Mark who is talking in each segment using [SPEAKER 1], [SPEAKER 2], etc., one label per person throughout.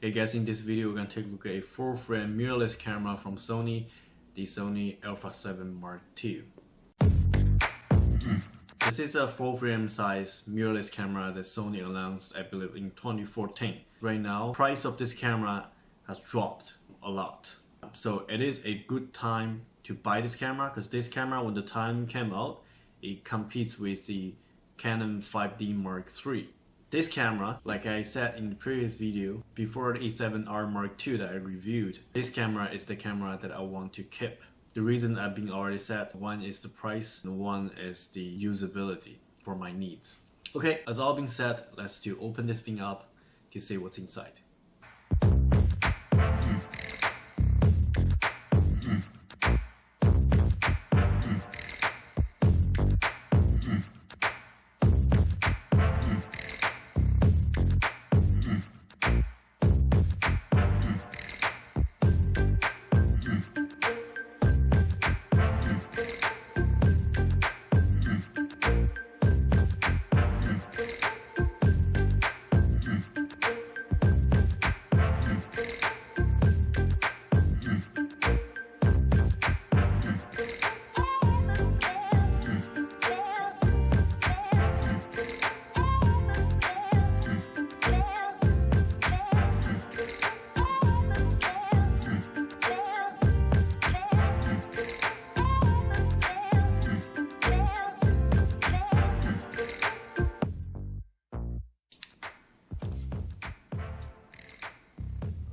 [SPEAKER 1] Hey guys, in this video we're going to take a look at a full frame mirrorless camera from Sony, the Sony A7 Mark II. This is a full frame size mirrorless camera that Sony announced, I believe, in 2014. Right now, price of this camera has dropped a lot. So it is a good time to buy this camera, because this camera, when the time came out, it competes with the Canon 5D Mark III. This camera, like I said in the previous video, before the A7R Mark II that I reviewed, this camera is the camera that I want to keep. The reason I've been already said, one is the price and one is the usability for my needs. Okay, as all being said, let's open this thing up to see what's inside.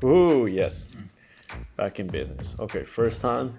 [SPEAKER 1] Oh yes, back in business. Okay, first time.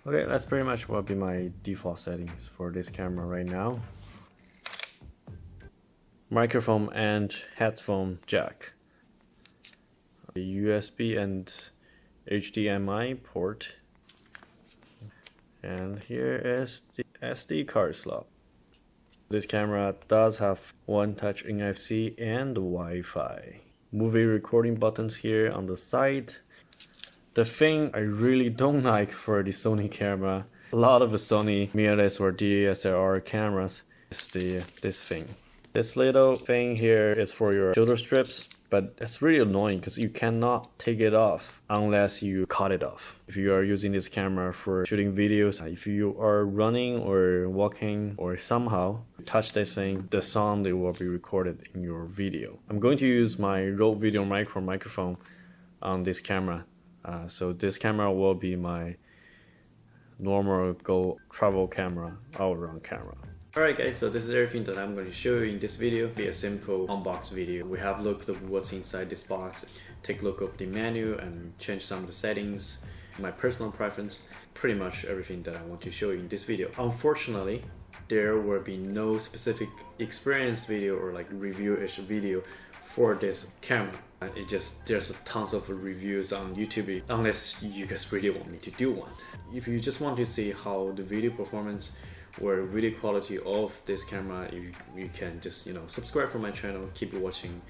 [SPEAKER 1] Okay, that's pretty much what will be my default settings for this camera right now. Microphone and headphone jack. The USB and HDMI port. And here is the SD card slot. This camera does have one touch NFC and Wi-Fi. Movie recording buttons here on the side. The thing I really don't like for the Sony camera, a lot of the Sony mirrorless or DSLR cameras, is this thing. This little thing here is for your shoulder strips, but it's really annoying because you cannot take it off unless you cut it off. If you are using this camera for shooting videos, if you are running or walking or somehow touch this thing, the sound will be recorded in your video. I'm going to use my Rode VideoMicro microphone on this camera. So this camera will be my normal go travel camera, all around camera. Alright guys, so this is everything that I'm going to show you in this video. It'll be a simple unbox video. We have looked at what's inside this box, take a look at the menu and change some of the settings, my personal preference, pretty much everything that I want to show you in this video. Unfortunately, there will be no specific experience video or like review-ish video for this camera. There's tons of reviews on YouTube, unless you guys really want me to do one. If you just want to see how the video performance or video quality of this camera, you can just subscribe for my channel, keep watching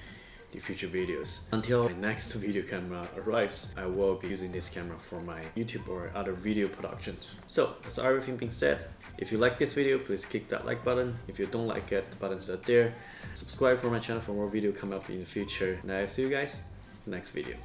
[SPEAKER 1] the future videos. Until my next video camera arrives, I will be using this camera for my YouTube or other video productions. So that's everything being said. If you like this video, please click that like button. If you don't like it, the buttons are there. Subscribe for my channel for more video coming up in the future. And I'll see you guys in the next video.